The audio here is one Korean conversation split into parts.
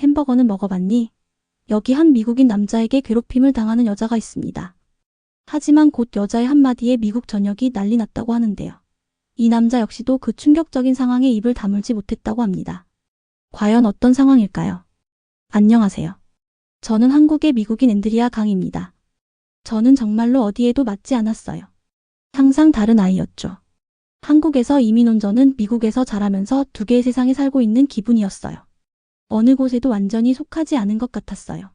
햄버거는 먹어봤니? 여기 한 미국인 남자에게 괴롭힘을 당하는 여자가 있습니다. 하지만 곧 여자의 한마디에 미국 전역이 난리 났다고 하는데요. 이 남자 역시도 그 충격적인 상황에 입을 다물지 못했다고 합니다. 과연 어떤 상황일까요? 안녕하세요. 저는 한국의 미국인 앤드리아 강입니다. 저는 정말로 어디에도 맞지 않았어요. 항상 다른 아이였죠. 한국에서 이민 온 저는 미국에서 자라면서 두 개의 세상에 살고 있는 기분이었어요. 어느 곳에도 완전히 속하지 않은 것 같았어요.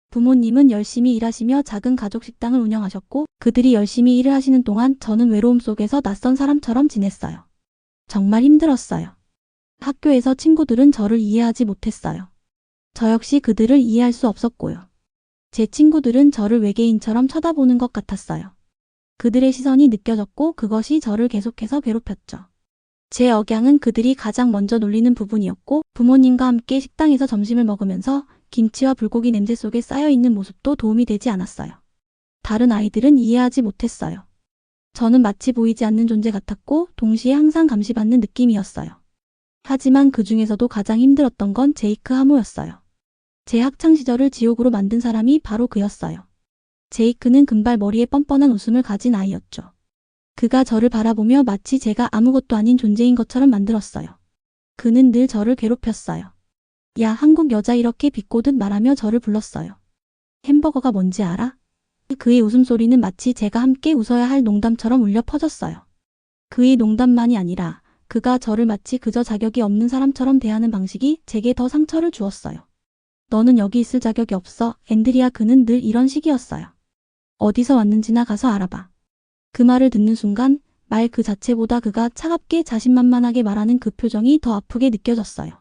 부모님은 열심히 일하시며 작은 가족 식당을 운영하셨고 그들이 열심히 일을 하시는 동안 저는 외로움 속에서 낯선 사람처럼 지냈어요. 정말 힘들었어요. 학교에서 친구들은 저를 이해하지 못했어요. 저 역시 그들을 이해할 수 없었고요. 제 친구들은 저를 외계인처럼 쳐다보는 것 같았어요. 그들의 시선이 느껴졌고 그것이 저를 계속해서 괴롭혔죠. 제 억양은 그들이 가장 먼저 놀리는 부분이었고 부모님과 함께 식당에서 점심을 먹으면서 김치와 불고기 냄새 속에 쌓여있는 모습도 도움이 되지 않았어요. 다른 아이들은 이해하지 못했어요. 저는 마치 보이지 않는 존재 같았고 동시에 항상 감시받는 느낌이었어요. 하지만 그 중에서도 가장 힘들었던 건 제이크 하모였어요. 제 학창시절을 지옥으로 만든 사람이 바로 그였어요. 제이크는 금발 머리에 뻔뻔한 웃음을 가진 아이였죠. 그가 저를 바라보며 마치 제가 아무것도 아닌 존재인 것처럼 만들었어요. 그는 늘 저를 괴롭혔어요. 야, 한국 여자 이렇게 비꼬듯 말하며 저를 불렀어요. 햄버거가 뭔지 알아? 그의 웃음소리는 마치 제가 함께 웃어야 할 농담처럼 울려 퍼졌어요. 그의 농담만이 아니라 그가 저를 마치 그저 자격이 없는 사람처럼 대하는 방식이 제게 더 상처를 주었어요. 너는 여기 있을 자격이 없어, 앤드리아. 그는 늘 이런 식이었어요. 어디서 왔는지나 가서 알아봐. 그 말을 듣는 순간 말 그 자체보다 그가 차갑게 자신만만하게 말하는 그 표정이 더 아프게 느껴졌어요.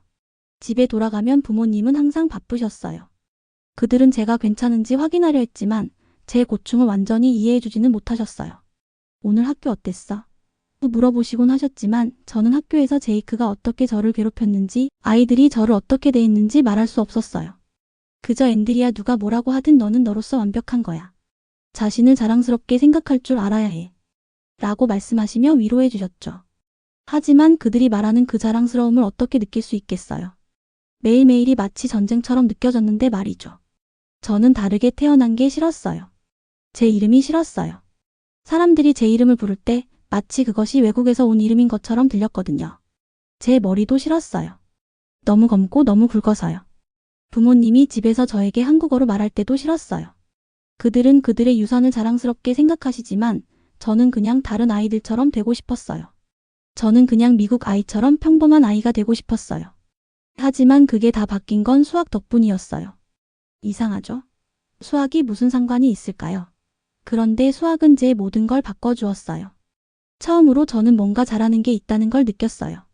집에 돌아가면 부모님은 항상 바쁘셨어요. 그들은 제가 괜찮은지 확인하려 했지만 제 고충을 완전히 이해해주지는 못하셨어요. 오늘 학교 어땠어? 물어보시곤 하셨지만 저는 학교에서 제이크가 어떻게 저를 괴롭혔는지 아이들이 저를 어떻게 대했는지 말할 수 없었어요. 그저 앤드리아, 누가 뭐라고 하든 너는 너로서 완벽한 거야. 자신을 자랑스럽게 생각할 줄 알아야 해. 라고 말씀하시며 위로해 주셨죠. 하지만 그들이 말하는 그 자랑스러움을 어떻게 느낄 수 있겠어요. 매일매일이 마치 전쟁처럼 느껴졌는데 말이죠. 저는 다르게 태어난 게 싫었어요. 제 이름이 싫었어요. 사람들이 제 이름을 부를 때 마치 그것이 외국에서 온 이름인 것처럼 들렸거든요. 제 머리도 싫었어요. 너무 검고 너무 굵어서요. 부모님이 집에서 저에게 한국어로 말할 때도 싫었어요. 그들은 그들의 유산을 자랑스럽게 생각하시지만 저는 그냥 다른 아이들처럼 되고 싶었어요. 저는 그냥 미국 아이처럼 평범한 아이가 되고 싶었어요. 하지만 그게 다 바뀐 건 수학 덕분이었어요. 이상하죠? 수학이 무슨 상관이 있을까요? 그런데 수학은 제 모든 걸 바꿔주었어요. 처음으로 저는 뭔가 잘하는 게 있다는 걸 느꼈어요.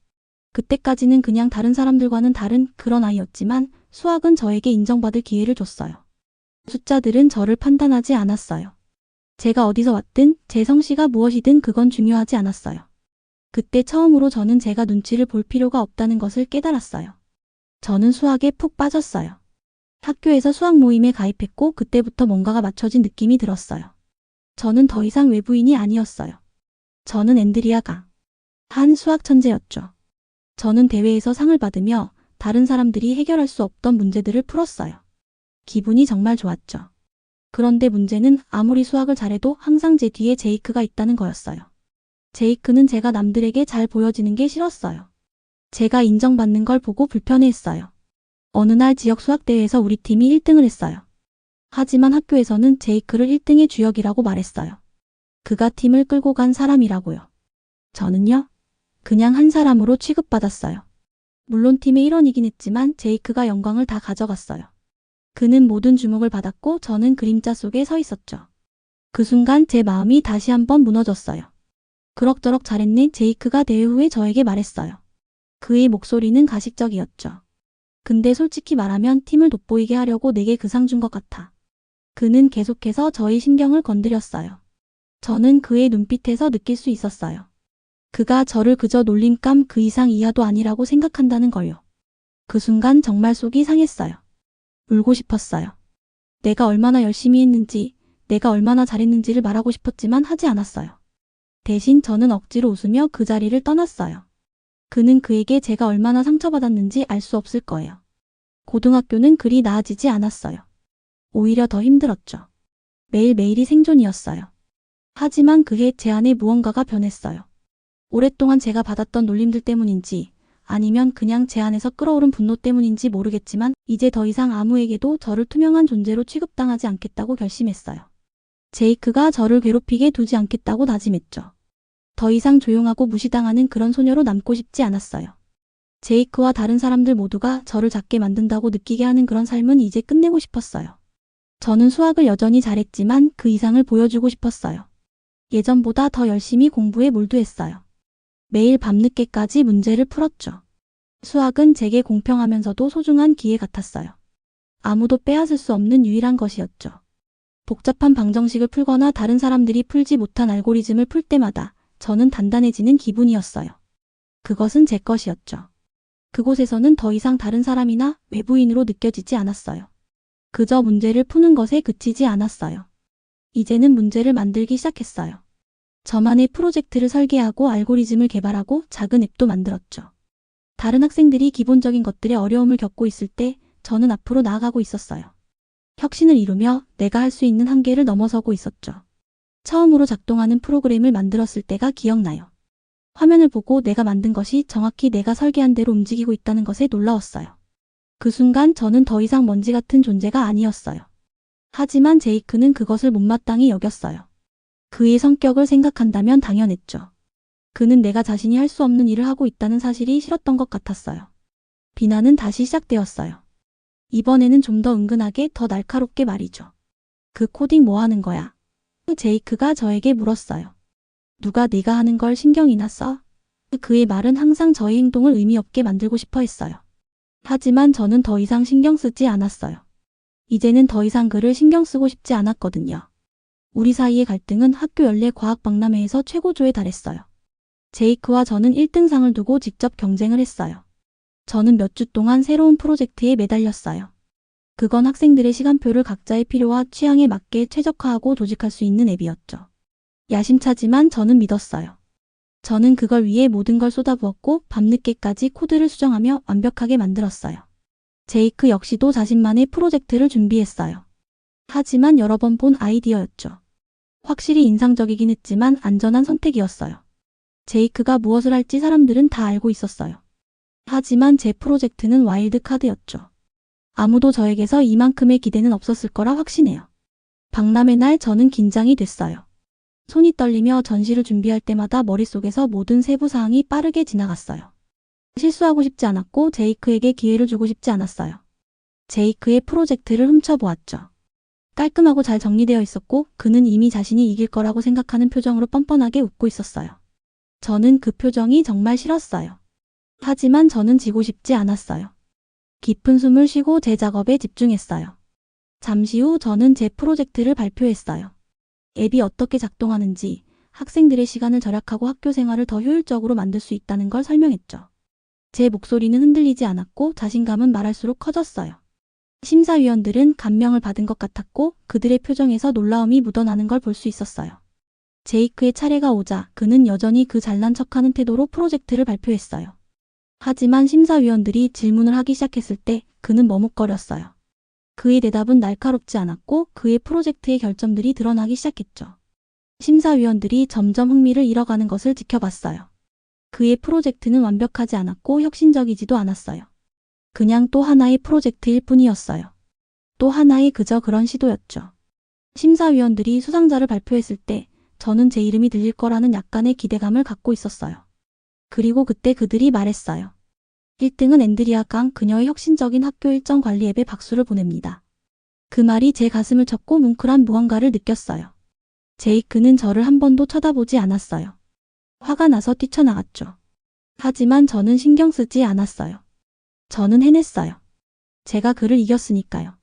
그때까지는 그냥 다른 사람들과는 다른 그런 아이였지만 수학은 저에게 인정받을 기회를 줬어요. 숫자들은 저를 판단하지 않았어요. 제가 어디서 왔든 제 성씨가 무엇이든 그건 중요하지 않았어요. 그때 처음으로 저는 제가 눈치를 볼 필요가 없다는 것을 깨달았어요. 저는 수학에 푹 빠졌어요. 학교에서 수학 모임에 가입했고 그때부터 뭔가가 맞춰진 느낌이 들었어요. 저는 더 이상 외부인이 아니었어요. 저는 앤드리아가 한 수학 천재였죠. 저는 대회에서 상을 받으며 다른 사람들이 해결할 수 없던 문제들을 풀었어요. 기분이 정말 좋았죠. 그런데 문제는 아무리 수학을 잘해도 항상 제 뒤에 제이크가 있다는 거였어요. 제이크는 제가 남들에게 잘 보여지는 게 싫었어요. 제가 인정받는 걸 보고 불편해했어요. 어느 날 지역 수학대회에서 우리 팀이 1등을 했어요. 하지만 학교에서는 제이크를 1등의 주역이라고 말했어요. 그가 팀을 끌고 간 사람이라고요. 저는요? 그냥 한 사람으로 취급받았어요. 물론 팀의 일원이긴 했지만 제이크가 영광을 다 가져갔어요. 그는 모든 주목을 받았고 저는 그림자 속에 서 있었죠. 그 순간 제 마음이 다시 한번 무너졌어요. 그럭저럭 잘했네, 제이크가 대회 후에 저에게 말했어요. 그의 목소리는 가식적이었죠. 근데 솔직히 말하면 팀을 돋보이게 하려고 내게 그 상 준 것 같아. 그는 계속해서 저의 신경을 건드렸어요. 저는 그의 눈빛에서 느낄 수 있었어요. 그가 저를 그저 놀림감 그 이상 이하도 아니라고 생각한다는 걸요. 그 순간 정말 속이 상했어요. 울고 싶었어요. 내가 얼마나 열심히 했는지, 내가 얼마나 잘했는지를 말하고 싶었지만 하지 않았어요. 대신 저는 억지로 웃으며 그 자리를 떠났어요. 그는 그에게 제가 얼마나 상처받았는지 알 수 없을 거예요. 고등학교는 그리 나아지지 않았어요. 오히려 더 힘들었죠. 매일매일이 생존이었어요. 하지만 그해 제 안에 무언가가 변했어요. 오랫동안 제가 받았던 놀림들 때문인지 아니면 그냥 제 안에서 끓어오른 분노 때문인지 모르겠지만 이제 더 이상 아무에게도 저를 투명한 존재로 취급당하지 않겠다고 결심했어요. 제이크가 저를 괴롭히게 두지 않겠다고 다짐했죠. 더 이상 조용하고 무시당하는 그런 소녀로 남고 싶지 않았어요. 제이크와 다른 사람들 모두가 저를 작게 만든다고 느끼게 하는 그런 삶은 이제 끝내고 싶었어요. 저는 수학을 여전히 잘했지만 그 이상을 보여주고 싶었어요. 예전보다 더 열심히 공부에 몰두했어요. 매일 밤늦게까지 문제를 풀었죠. 수학은 제게 공평하면서도 소중한 기회 같았어요. 아무도 빼앗을 수 없는 유일한 것이었죠. 복잡한 방정식을 풀거나 다른 사람들이 풀지 못한 알고리즘을 풀 때마다 저는 단단해지는 기분이었어요. 그것은 제 것이었죠. 그곳에서는 더 이상 다른 사람이나 외부인으로 느껴지지 않았어요. 그저 문제를 푸는 것에 그치지 않았어요. 이제는 문제를 만들기 시작했어요. 저만의 프로젝트를 설계하고 알고리즘을 개발하고 작은 앱도 만들었죠. 다른 학생들이 기본적인 것들에 어려움을 겪고 있을 때 저는 앞으로 나아가고 있었어요. 혁신을 이루며 내가 할 수 있는 한계를 넘어서고 있었죠. 처음으로 작동하는 프로그램을 만들었을 때가 기억나요. 화면을 보고 내가 만든 것이 정확히 내가 설계한 대로 움직이고 있다는 것에 놀라웠어요. 그 순간 저는 더 이상 먼지 같은 존재가 아니었어요. 하지만 제이크는 그것을 못마땅히 여겼어요. 그의 성격을 생각한다면 당연했죠. 그는 내가 자신이 할 수 없는 일을 하고 있다는 사실이 싫었던 것 같았어요. 비난은 다시 시작되었어요. 이번에는 좀 더 은근하게 더 날카롭게 말이죠. 그 코딩 뭐 하는 거야? 제이크가 저에게 물었어요. 누가 네가 하는 걸 신경이나 써? 그의 말은 항상 저의 행동을 의미 없게 만들고 싶어 했어요. 하지만 저는 더 이상 신경 쓰지 않았어요. 이제는 더 이상 그를 신경 쓰고 싶지 않았거든요. 우리 사이의 갈등은 학교 연례 과학 박람회에서 최고조에 달했어요. 제이크와 저는 1등상을 두고 직접 경쟁을 했어요. 저는 몇 주 동안 새로운 프로젝트에 매달렸어요. 그건 학생들의 시간표를 각자의 필요와 취향에 맞게 최적화하고 조직할 수 있는 앱이었죠. 야심차지만 저는 믿었어요. 저는 그걸 위해 모든 걸 쏟아부었고 밤늦게까지 코드를 수정하며 완벽하게 만들었어요. 제이크 역시도 자신만의 프로젝트를 준비했어요. 하지만 여러 번 본 아이디어였죠. 확실히 인상적이긴 했지만 안전한 선택이었어요. 제이크가 무엇을 할지 사람들은 다 알고 있었어요. 하지만 제 프로젝트는 와일드 카드였죠. 아무도 저에게서 이만큼의 기대는 없었을 거라 확신해요. 박람회 날 저는 긴장이 됐어요. 손이 떨리며 전시를 준비할 때마다 머릿속에서 모든 세부 사항이 빠르게 지나갔어요. 실수하고 싶지 않았고 제이크에게 기회를 주고 싶지 않았어요. 제이크의 프로젝트를 훔쳐보았죠. 깔끔하고 잘 정리되어 있었고 그는 이미 자신이 이길 거라고 생각하는 표정으로 뻔뻔하게 웃고 있었어요. 저는 그 표정이 정말 싫었어요. 하지만 저는 지고 싶지 않았어요. 깊은 숨을 쉬고 제 작업에 집중했어요. 잠시 후 저는 제 프로젝트를 발표했어요. 앱이 어떻게 작동하는지, 학생들의 시간을 절약하고 학교 생활을 더 효율적으로 만들 수 있다는 걸 설명했죠. 제 목소리는 흔들리지 않았고 자신감은 말할수록 커졌어요. 심사위원들은 감명을 받은 것 같았고 그들의 표정에서 놀라움이 묻어나는 걸 볼 수 있었어요. 제이크의 차례가 오자 그는 여전히 그 잘난 척하는 태도로 프로젝트를 발표했어요. 하지만 심사위원들이 질문을 하기 시작했을 때 그는 머뭇거렸어요. 그의 대답은 날카롭지 않았고 그의 프로젝트의 결점들이 드러나기 시작했죠. 심사위원들이 점점 흥미를 잃어가는 것을 지켜봤어요. 그의 프로젝트는 완벽하지 않았고 혁신적이지도 않았어요. 그냥 또 하나의 프로젝트일 뿐이었어요. 또 하나의 그저 그런 시도였죠. 심사위원들이 수상자를 발표했을 때 저는 제 이름이 들릴 거라는 약간의 기대감을 갖고 있었어요. 그리고 그때 그들이 말했어요. 1등은 앤드리아 강, 그녀의 혁신적인 학교 일정 관리 앱에 박수를 보냅니다. 그 말이 제 가슴을 쳤고 뭉클한 무언가를 느꼈어요. 제이크는 저를 한 번도 쳐다보지 않았어요. 화가 나서 뛰쳐나갔죠. 하지만 저는 신경 쓰지 않았어요. 저는 해냈어요. 제가 그를 이겼으니까요.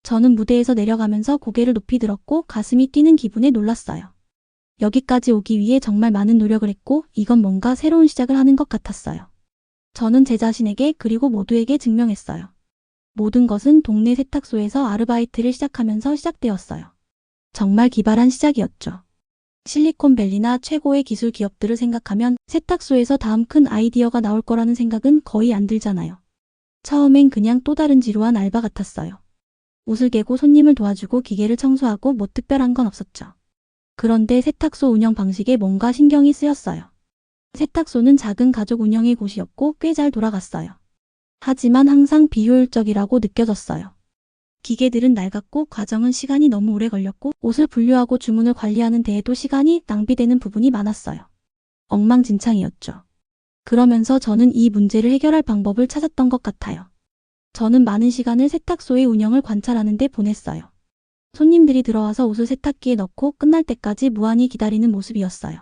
저는 무대에서 내려가면서 고개를 높이 들었고 가슴이 뛰는 기분에 놀랐어요. 여기까지 오기 위해 정말 많은 노력을 했고 이건 뭔가 새로운 시작을 하는 것 같았어요. 저는 제 자신에게 그리고 모두에게 증명했어요. 모든 것은 동네 세탁소에서 아르바이트를 시작하면서 시작되었어요. 정말 기발한 시작이었죠. 실리콘밸리나 최고의 기술 기업들을 생각하면 세탁소에서 다음 큰 아이디어가 나올 거라는 생각은 거의 안 들잖아요. 처음엔 그냥 또 다른 지루한 알바 같았어요. 옷을 개고 손님을 도와주고 기계를 청소하고 뭐 특별한 건 없었죠. 그런데 세탁소 운영 방식에 뭔가 신경이 쓰였어요. 세탁소는 작은 가족 운영의 곳이었고 꽤 잘 돌아갔어요. 하지만 항상 비효율적이라고 느껴졌어요. 기계들은 낡았고 과정은 시간이 너무 오래 걸렸고 옷을 분류하고 주문을 관리하는 데에도 시간이 낭비되는 부분이 많았어요. 엉망진창이었죠. 그러면서 저는 이 문제를 해결할 방법을 찾았던 것 같아요. 저는 많은 시간을 세탁소의 운영을 관찰하는 데 보냈어요. 손님들이 들어와서 옷을 세탁기에 넣고 끝날 때까지 무한히 기다리는 모습이었어요.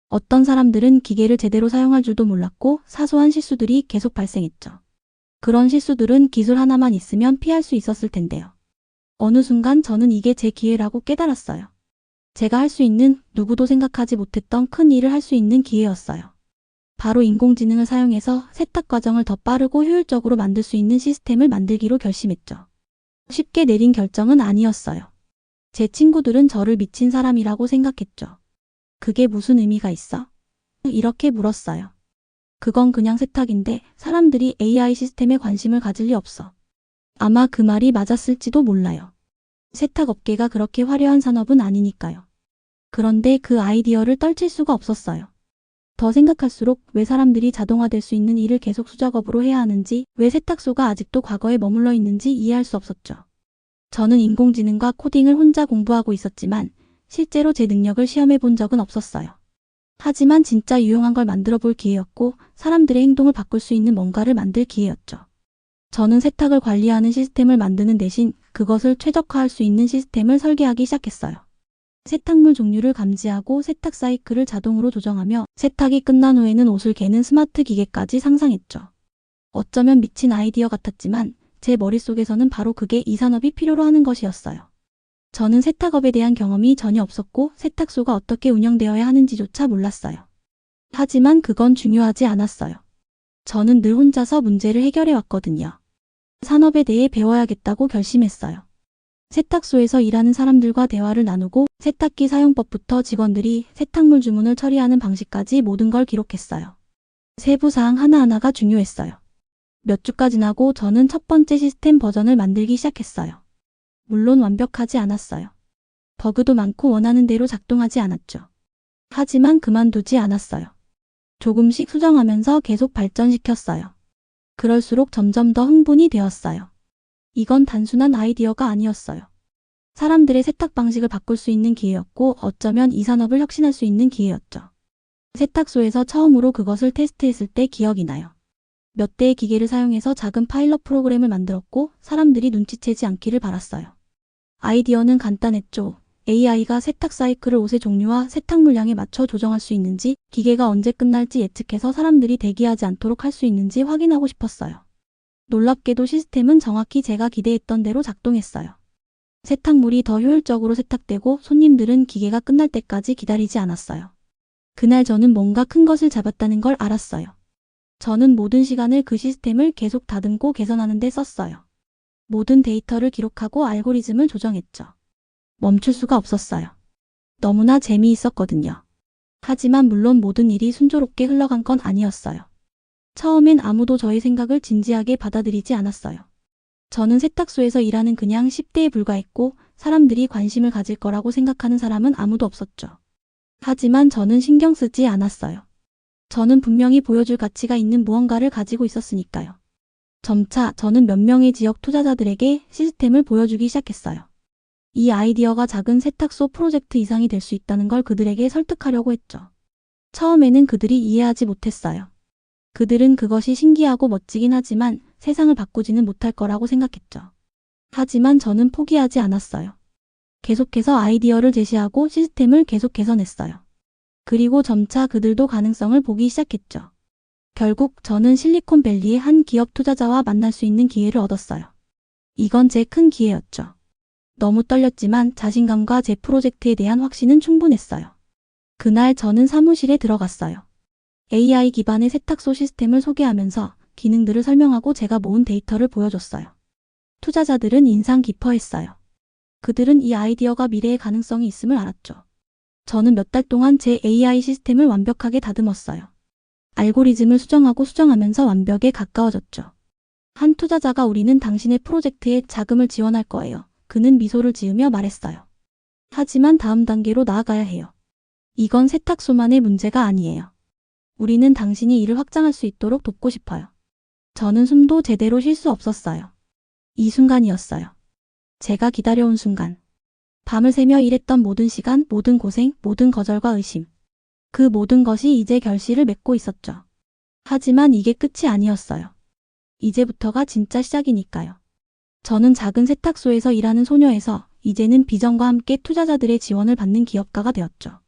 어떤 사람들은 기계를 제대로 사용할 줄도 몰랐고 사소한 실수들이 계속 발생했죠. 그런 실수들은 기술 하나만 있으면 피할 수 있었을 텐데요. 어느 순간 저는 이게 제 기회라고 깨달았어요. 제가 할 수 있는 누구도 생각하지 못했던 큰 일을 할 수 있는 기회였어요. 바로 인공지능을 사용해서 세탁 과정을 더 빠르고 효율적으로 만들 수 있는 시스템을 만들기로 결심했죠. 쉽게 내린 결정은 아니었어요. 제 친구들은 저를 미친 사람이라고 생각했죠. 그게 무슨 의미가 있어? 이렇게 물었어요. 그건 그냥 세탁인데 사람들이 AI 시스템에 관심을 가질 리 없어. 아마 그 말이 맞았을지도 몰라요. 세탁업계가 그렇게 화려한 산업은 아니니까요. 그런데 그 아이디어를 떨칠 수가 없었어요. 더 생각할수록 왜 사람들이 자동화될 수 있는 일을 계속 수작업으로 해야 하는지, 왜 세탁소가 아직도 과거에 머물러 있는지 이해할 수 없었죠. 저는 인공지능과 코딩을 혼자 공부하고 있었지만 실제로 제 능력을 시험해 본 적은 없었어요. 하지만 진짜 유용한 걸 만들어 볼 기회였고 사람들의 행동을 바꿀 수 있는 뭔가를 만들 기회였죠. 저는 세탁을 관리하는 시스템을 만드는 대신 그것을 최적화할 수 있는 시스템을 설계하기 시작했어요. 세탁물 종류를 감지하고 세탁 사이클을 자동으로 조정하며 세탁이 끝난 후에는 옷을 개는 스마트 기계까지 상상했죠. 어쩌면 미친 아이디어 같았지만 제 머릿속에서는 바로 그게 이 산업이 필요로 하는 것이었어요. 저는 세탁업에 대한 경험이 전혀 없었고 세탁소가 어떻게 운영되어야 하는지조차 몰랐어요. 하지만 그건 중요하지 않았어요. 저는 늘 혼자서 문제를 해결해 왔거든요. 산업에 대해 배워야겠다고 결심했어요. 세탁소에서 일하는 사람들과 대화를 나누고 세탁기 사용법부터 직원들이 세탁물 주문을 처리하는 방식까지 모든 걸 기록했어요. 세부 사항 하나하나가 중요했어요. 몇 주가 지나고 저는 첫 번째 시스템 버전을 만들기 시작했어요. 물론 완벽하지 않았어요. 버그도 많고 원하는 대로 작동하지 않았죠. 하지만 그만두지 않았어요. 조금씩 수정하면서 계속 발전시켰어요. 그럴수록 점점 더 흥분이 되었어요. 이건 단순한 아이디어가 아니었어요. 사람들의 세탁 방식을 바꿀 수 있는 기회였고 어쩌면 이 산업을 혁신할 수 있는 기회였죠. 세탁소에서 처음으로 그것을 테스트했을 때 기억이 나요. 몇 대의 기계를 사용해서 작은 파일럿 프로그램을 만들었고 사람들이 눈치채지 않기를 바랐어요. 아이디어는 간단했죠. AI가 세탁 사이클을 옷의 종류와 세탁 물량에 맞춰 조정할 수 있는지, 기계가 언제 끝날지 예측해서 사람들이 대기하지 않도록 할 수 있는지 확인하고 싶었어요. 놀랍게도 시스템은 정확히 제가 기대했던 대로 작동했어요. 세탁물이 더 효율적으로 세탁되고 손님들은 기계가 끝날 때까지 기다리지 않았어요. 그날 저는 뭔가 큰 것을 잡았다는 걸 알았어요. 저는 모든 시간을 그 시스템을 계속 다듬고 개선하는 데 썼어요. 모든 데이터를 기록하고 알고리즘을 조정했죠. 멈출 수가 없었어요. 너무나 재미있었거든요. 하지만 물론 모든 일이 순조롭게 흘러간 건 아니었어요. 처음엔 아무도 저의 생각을 진지하게 받아들이지 않았어요. 저는 세탁소에서 일하는 그냥 10대에 불과했고 사람들이 관심을 가질 거라고 생각하는 사람은 아무도 없었죠. 하지만 저는 신경 쓰지 않았어요. 저는 분명히 보여줄 가치가 있는 무언가를 가지고 있었으니까요. 점차 저는 몇 명의 지역 투자자들에게 시스템을 보여주기 시작했어요. 이 아이디어가 작은 세탁소 프로젝트 이상이 될 수 있다는 걸 그들에게 설득하려고 했죠. 처음에는 그들이 이해하지 못했어요. 그들은 그것이 신기하고 멋지긴 하지만 세상을 바꾸지는 못할 거라고 생각했죠. 하지만 저는 포기하지 않았어요. 계속해서 아이디어를 제시하고 시스템을 계속 개선했어요. 그리고 점차 그들도 가능성을 보기 시작했죠. 결국 저는 실리콘밸리의 한 기업 투자자와 만날 수 있는 기회를 얻었어요. 이건 제 큰 기회였죠. 너무 떨렸지만 자신감과 제 프로젝트에 대한 확신은 충분했어요. 그날 저는 사무실에 들어갔어요. AI 기반의 세탁소 시스템을 소개하면서 기능들을 설명하고 제가 모은 데이터를 보여줬어요. 투자자들은 인상 깊어했어요. 그들은 이 아이디어가 미래의 가능성이 있음을 알았죠. 저는 몇 달 동안 제 AI 시스템을 완벽하게 다듬었어요. 알고리즘을 수정하고 수정하면서 완벽에 가까워졌죠. 한 투자자가 우리는 당신의 프로젝트에 자금을 지원할 거예요. 그는 미소를 지으며 말했어요. 하지만 다음 단계로 나아가야 해요. 이건 세탁소만의 문제가 아니에요. 우리는 당신이 일을 확장할 수 있도록 돕고 싶어요. 저는 숨도 제대로 쉴 수 없었어요. 이 순간이었어요. 제가 기다려온 순간. 밤을 새며 일했던 모든 시간, 모든 고생, 모든 거절과 의심. 그 모든 것이 이제 결실을 맺고 있었죠. 하지만 이게 끝이 아니었어요. 이제부터가 진짜 시작이니까요. 저는 작은 세탁소에서 일하는 소녀에서 이제는 비전과 함께 투자자들의 지원을 받는 기업가가 되었죠.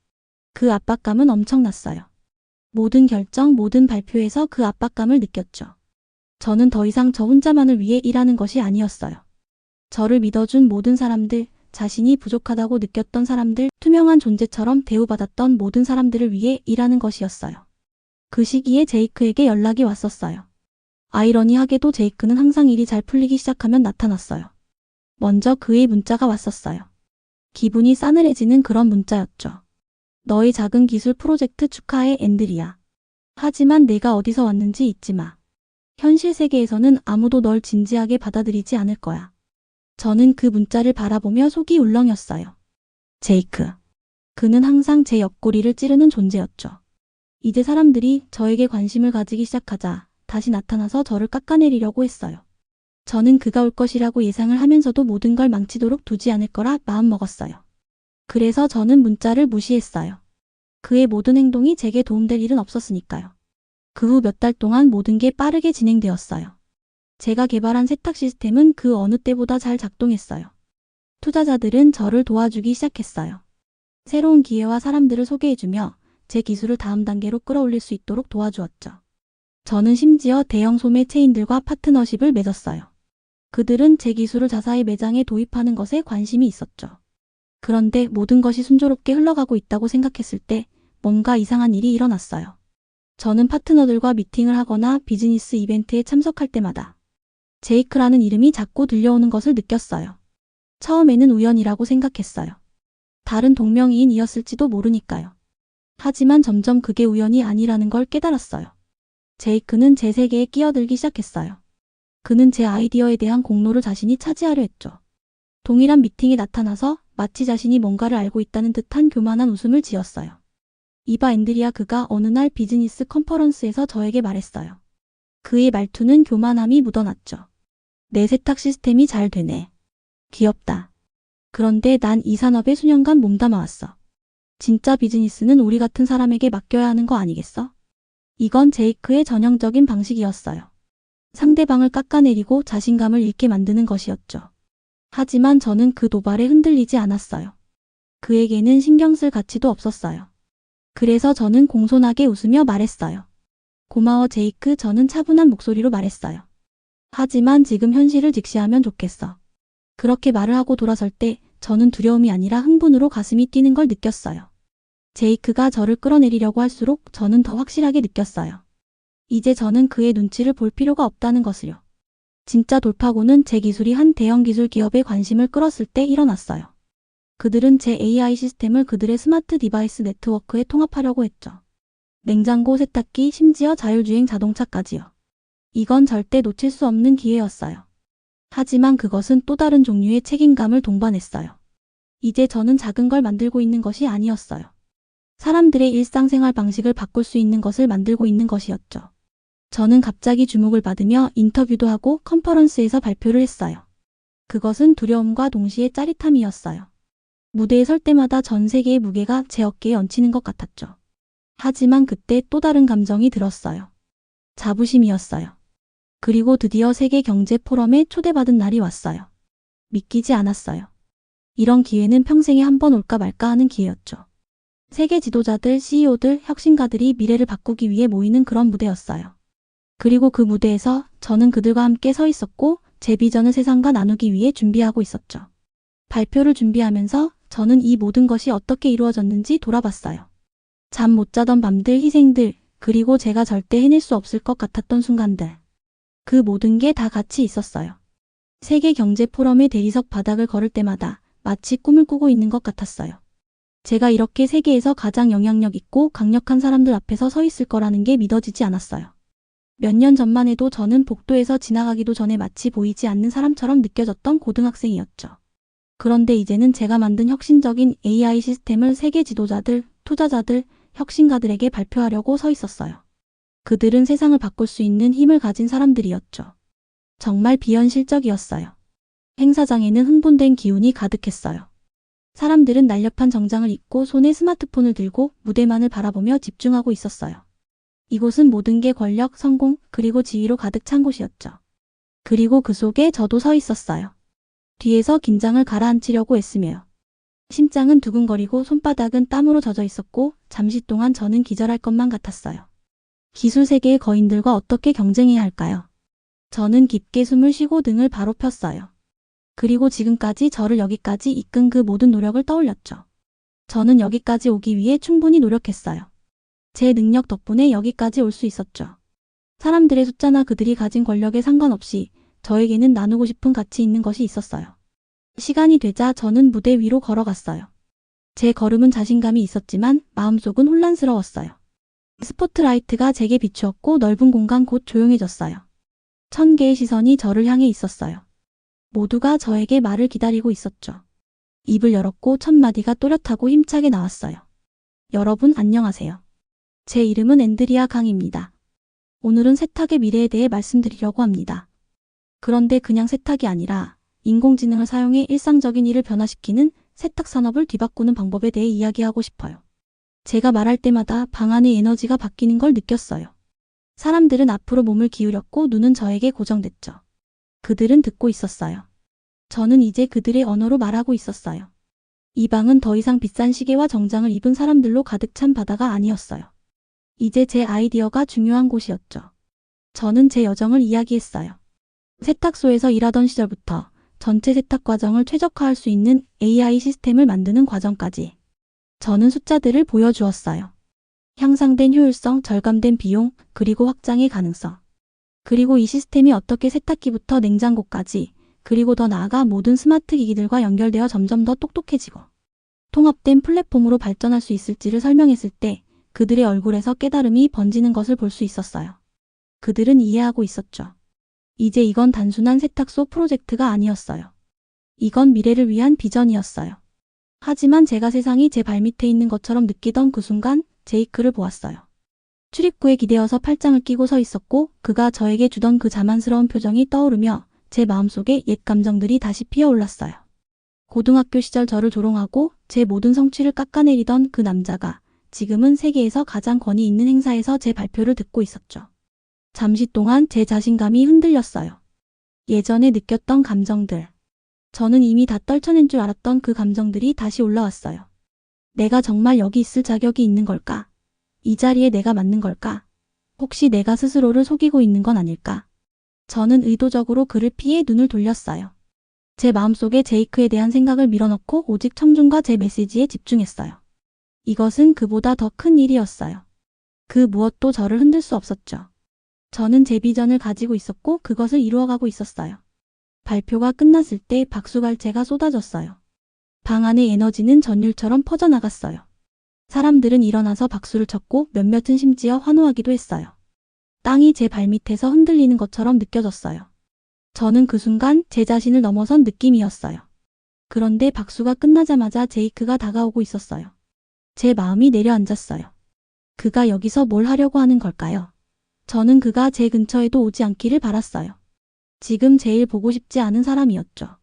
그 압박감은 엄청났어요. 모든 결정, 모든 발표에서 그 압박감을 느꼈죠. 저는 더 이상 저 혼자만을 위해 일하는 것이 아니었어요. 저를 믿어준 모든 사람들, 자신이 부족하다고 느꼈던 사람들, 투명한 존재처럼 대우받았던 모든 사람들을 위해 일하는 것이었어요. 그 시기에 제이크에게 연락이 왔었어요. 아이러니하게도 제이크는 항상 일이 잘 풀리기 시작하면 나타났어요. 먼저 그의 문자가 왔었어요. 기분이 싸늘해지는 그런 문자였죠. 너의 작은 기술 프로젝트 축하해, 앤드리아. 하지만 내가 어디서 왔는지 잊지 마. 현실 세계에서는 아무도 널 진지하게 받아들이지 않을 거야. 저는 그 문자를 바라보며 속이 울렁였어요. 제이크. 그는 항상 제 옆구리를 찌르는 존재였죠. 이제 사람들이 저에게 관심을 가지기 시작하자 다시 나타나서 저를 깎아내리려고 했어요. 저는 그가 올 것이라고 예상을 하면서도 모든 걸 망치도록 두지 않을 거라 마음먹었어요. 그래서 저는 문자를 무시했어요. 그의 모든 행동이 제게 도움될 일은 없었으니까요. 그 후 몇 달 동안 모든 게 빠르게 진행되었어요. 제가 개발한 세탁 시스템은 그 어느 때보다 잘 작동했어요. 투자자들은 저를 도와주기 시작했어요. 새로운 기회와 사람들을 소개해주며 제 기술을 다음 단계로 끌어올릴 수 있도록 도와주었죠. 저는 심지어 대형 소매 체인들과 파트너십을 맺었어요. 그들은 제 기술을 자사의 매장에 도입하는 것에 관심이 있었죠. 그런데 모든 것이 순조롭게 흘러가고 있다고 생각했을 때 뭔가 이상한 일이 일어났어요. 저는 파트너들과 미팅을 하거나 비즈니스 이벤트에 참석할 때마다 제이크라는 이름이 자꾸 들려오는 것을 느꼈어요. 처음에는 우연이라고 생각했어요. 다른 동명이인이었을지도 모르니까요. 하지만 점점 그게 우연이 아니라는 걸 깨달았어요. 제이크는 제 세계에 끼어들기 시작했어요. 그는 제 아이디어에 대한 공로를 자신이 차지하려 했죠. 동일한 미팅에 나타나서 마치 자신이 뭔가를 알고 있다는 듯한 교만한 웃음을 지었어요. 이봐 앤드리아, 그가 어느 날 비즈니스 컨퍼런스에서 저에게 말했어요. 그의 말투는 교만함이 묻어났죠. 내 세탁 시스템이 잘 되네. 귀엽다. 그런데 난 이 산업에 수년간 몸담아왔어. 진짜 비즈니스는 우리 같은 사람에게 맡겨야 하는 거 아니겠어? 이건 제이크의 전형적인 방식이었어요. 상대방을 깎아내리고 자신감을 잃게 만드는 것이었죠. 하지만 저는 그 도발에 흔들리지 않았어요. 그에게는 신경 쓸 가치도 없었어요. 그래서 저는 공손하게 웃으며 말했어요. 고마워 제이크, 저는 차분한 목소리로 말했어요. 하지만 지금 현실을 직시하면 좋겠어. 그렇게 말을 하고 돌아설 때 저는 두려움이 아니라 흥분으로 가슴이 뛰는 걸 느꼈어요. 제이크가 저를 끌어내리려고 할수록 저는 더 확실하게 느꼈어요. 이제 저는 그의 눈치를 볼 필요가 없다는 것을요. 진짜 돌파구는 제 기술이 한 대형 기술 기업의 관심을 끌었을 때 일어났어요. 그들은 제 AI 시스템을 그들의 스마트 디바이스 네트워크에 통합하려고 했죠. 냉장고, 세탁기, 심지어 자율주행 자동차까지요. 이건 절대 놓칠 수 없는 기회였어요. 하지만 그것은 또 다른 종류의 책임감을 동반했어요. 이제 저는 작은 걸 만들고 있는 것이 아니었어요. 사람들의 일상생활 방식을 바꿀 수 있는 것을 만들고 있는 것이었죠. 저는 갑자기 주목을 받으며 인터뷰도 하고 컨퍼런스에서 발표를 했어요. 그것은 두려움과 동시에 짜릿함이었어요. 무대에 설 때마다 전 세계의 무게가 제 어깨에 얹히는 것 같았죠. 하지만 그때 또 다른 감정이 들었어요. 자부심이었어요. 그리고 드디어 세계 경제 포럼에 초대받은 날이 왔어요. 믿기지 않았어요. 이런 기회는 평생에 한 번 올까 말까 하는 기회였죠. 세계 지도자들, CEO들, 혁신가들이 미래를 바꾸기 위해 모이는 그런 무대였어요. 그리고 그 무대에서 저는 그들과 함께 서 있었고 제 비전을 세상과 나누기 위해 준비하고 있었죠. 발표를 준비하면서 저는 이 모든 것이 어떻게 이루어졌는지 돌아봤어요. 잠 못 자던 밤들, 희생들, 그리고 제가 절대 해낼 수 없을 것 같았던 순간들. 그 모든 게 다 같이 있었어요. 세계 경제 포럼의 대리석 바닥을 걸을 때마다 마치 꿈을 꾸고 있는 것 같았어요. 제가 이렇게 세계에서 가장 영향력 있고 강력한 사람들 앞에서 서 있을 거라는 게 믿어지지 않았어요. 몇 년 전만 해도 저는 복도에서 지나가기도 전에 마치 보이지 않는 사람처럼 느껴졌던 고등학생이었죠. 그런데 이제는 제가 만든 혁신적인 AI 시스템을 세계 지도자들, 투자자들, 혁신가들에게 발표하려고 서 있었어요. 그들은 세상을 바꿀 수 있는 힘을 가진 사람들이었죠. 정말 비현실적이었어요. 행사장에는 흥분된 기운이 가득했어요. 사람들은 날렵한 정장을 입고 손에 스마트폰을 들고 무대만을 바라보며 집중하고 있었어요. 이곳은 모든 게 권력, 성공, 그리고 지위로 가득 찬 곳이었죠. 그리고 그 속에 저도 서 있었어요. 뒤에서 긴장을 가라앉히려고 애쓰며요. 심장은 두근거리고 손바닥은 땀으로 젖어 있었고 잠시 동안 저는 기절할 것만 같았어요. 기술 세계의 거인들과 어떻게 경쟁해야 할까요? 저는 깊게 숨을 쉬고 등을 바로 폈어요. 그리고 지금까지 저를 여기까지 이끈 그 모든 노력을 떠올렸죠. 저는 여기까지 오기 위해 충분히 노력했어요. 제 능력 덕분에 여기까지 올 수 있었죠. 사람들의 숫자나 그들이 가진 권력에 상관없이 저에게는 나누고 싶은 가치 있는 것이 있었어요. 시간이 되자 저는 무대 위로 걸어갔어요. 제 걸음은 자신감이 있었지만 마음속은 혼란스러웠어요. 스포트라이트가 제게 비추었고 넓은 공간 곧 조용해졌어요. 1000개의 시선이 저를 향해 있었어요. 모두가 저에게 말을 기다리고 있었죠. 입을 열었고 첫 마디가 또렷하고 힘차게 나왔어요. 여러분 안녕하세요. 제 이름은 앤드리아 강입니다. 오늘은 세탁의 미래에 대해 말씀드리려고 합니다. 그런데 그냥 세탁이 아니라 인공지능을 사용해 일상적인 일을 변화시키는 세탁 산업을 뒤바꾸는 방법에 대해 이야기하고 싶어요. 제가 말할 때마다 방 안의 에너지가 바뀌는 걸 느꼈어요. 사람들은 앞으로 몸을 기울였고 눈은 저에게 고정됐죠. 그들은 듣고 있었어요. 저는 이제 그들의 언어로 말하고 있었어요. 이 방은 더 이상 비싼 시계와 정장을 입은 사람들로 가득 찬 바다가 아니었어요. 이제 제 아이디어가 중요한 곳이었죠. 저는 제 여정을 이야기했어요. 세탁소에서 일하던 시절부터 전체 세탁 과정을 최적화할 수 있는 AI 시스템을 만드는 과정까지. 저는 숫자들을 보여주었어요. 향상된 효율성, 절감된 비용, 그리고 확장의 가능성. 그리고 이 시스템이 어떻게 세탁기부터 냉장고까지, 그리고 더 나아가 모든 스마트 기기들과 연결되어 점점 더 똑똑해지고 통합된 플랫폼으로 발전할 수 있을지를 설명했을 때 그들의 얼굴에서 깨달음이 번지는 것을 볼 수 있었어요. 그들은 이해하고 있었죠. 이제 이건 단순한 세탁소 프로젝트가 아니었어요. 이건 미래를 위한 비전이었어요. 하지만 제가 세상이 제 발밑에 있는 것처럼 느끼던 그 순간 제이크를 보았어요. 출입구에 기대어서 팔짱을 끼고 서 있었고 그가 저에게 주던 그 자만스러운 표정이 떠오르며 제 마음속에 옛 감정들이 다시 피어올랐어요. 고등학교 시절 저를 조롱하고 제 모든 성취를 깎아내리던 그 남자가 지금은 세계에서 가장 권위 있는 행사에서 제 발표를 듣고 있었죠. 잠시 동안 제 자신감이 흔들렸어요. 예전에 느꼈던 감정들. 저는 이미 다 떨쳐낸 줄 알았던 그 감정들이 다시 올라왔어요. 내가 정말 여기 있을 자격이 있는 걸까? 이 자리에 내가 맞는 걸까? 혹시 내가 스스로를 속이고 있는 건 아닐까? 저는 의도적으로 그를 피해 눈을 돌렸어요. 제 마음속에 제이크에 대한 생각을 밀어넣고 오직 청중과 제 메시지에 집중했어요. 이것은 그보다 더 큰 일이었어요. 그 무엇도 저를 흔들 수 없었죠. 저는 제 비전을 가지고 있었고 그것을 이루어가고 있었어요. 발표가 끝났을 때 박수갈채가 쏟아졌어요. 방 안의 에너지는 전율처럼 퍼져나갔어요. 사람들은 일어나서 박수를 쳤고 몇몇은 심지어 환호하기도 했어요. 땅이 제 발밑에서 흔들리는 것처럼 느껴졌어요. 저는 그 순간 제 자신을 넘어선 느낌이었어요. 그런데 박수가 끝나자마자 제이크가 다가오고 있었어요. 제 마음이 내려앉았어요. 그가 여기서 뭘 하려고 하는 걸까요? 저는 그가 제 근처에도 오지 않기를 바랐어요. 지금 제일 보고 싶지 않은 사람이었죠.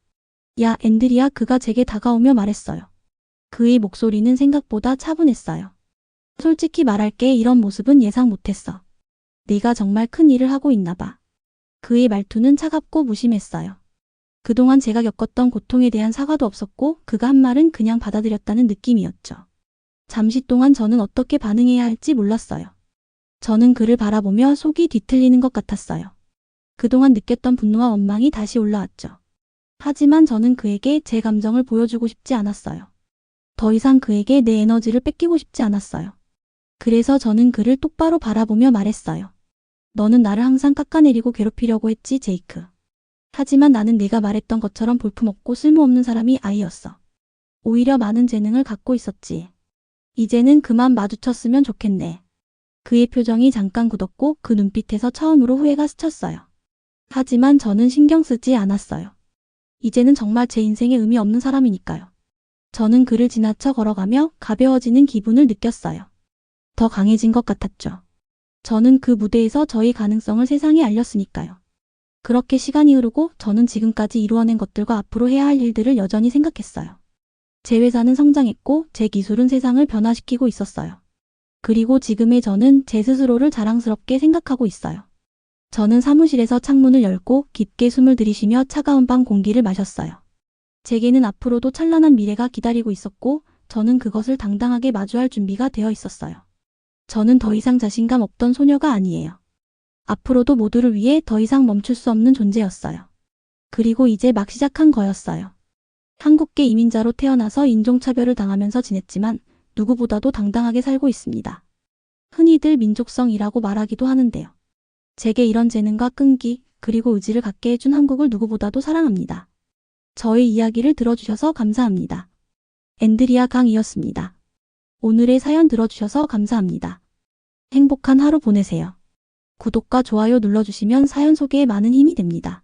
야, 앤드리아, 그가 제게 다가오며 말했어요. 그의 목소리는 생각보다 차분했어요. 솔직히 말할게, 이런 모습은 예상 못했어. 네가 정말 큰 일을 하고 있나 봐. 그의 말투는 차갑고 무심했어요. 그동안 제가 겪었던 고통에 대한 사과도 없었고 그가 한 말은 그냥 받아들였다는 느낌이었죠. 잠시 동안 저는 어떻게 반응해야 할지 몰랐어요. 저는 그를 바라보며 속이 뒤틀리는 것 같았어요. 그동안 느꼈던 분노와 원망이 다시 올라왔죠. 하지만 저는 그에게 제 감정을 보여주고 싶지 않았어요. 더 이상 그에게 내 에너지를 뺏기고 싶지 않았어요. 그래서 저는 그를 똑바로 바라보며 말했어요. 너는 나를 항상 깎아내리고 괴롭히려고 했지, 제이크. 하지만 나는 네가 말했던 것처럼 볼품없고 쓸모없는 사람이 아니었어. 오히려 많은 재능을 갖고 있었지. 이제는 그만 마주쳤으면 좋겠네. 그의 표정이 잠깐 굳었고 그 눈빛에서 처음으로 후회가 스쳤어요. 하지만 저는 신경 쓰지 않았어요. 이제는 정말 제 인생에 의미 없는 사람이니까요. 저는 그를 지나쳐 걸어가며 가벼워지는 기분을 느꼈어요. 더 강해진 것 같았죠. 저는 그 무대에서 저의 가능성을 세상에 알렸으니까요. 그렇게 시간이 흐르고 저는 지금까지 이루어낸 것들과 앞으로 해야 할 일들을 여전히 생각했어요. 제 회사는 성장했고 제 기술은 세상을 변화시키고 있었어요. 그리고 지금의 저는 제 스스로를 자랑스럽게 생각하고 있어요. 저는 사무실에서 창문을 열고 깊게 숨을 들이쉬며 차가운 방 공기를 마셨어요. 제게는 앞으로도 찬란한 미래가 기다리고 있었고 저는 그것을 당당하게 마주할 준비가 되어 있었어요. 저는 더 이상 자신감 없던 소녀가 아니에요. 앞으로도 모두를 위해 더 이상 멈출 수 없는 존재였어요. 그리고 이제 막 시작한 거였어요. 한국계 이민자로 태어나서 인종차별을 당하면서 지냈지만 누구보다도 당당하게 살고 있습니다. 흔히들 민족성이라고 말하기도 하는데요. 제게 이런 재능과 끈기, 그리고 의지를 갖게 해준 한국을 누구보다도 사랑합니다. 저의 이야기를 들어주셔서 감사합니다. 앤드리아 강이었습니다. 오늘의 사연 들어주셔서 감사합니다. 행복한 하루 보내세요. 구독과 좋아요 눌러주시면 사연 소개에 많은 힘이 됩니다.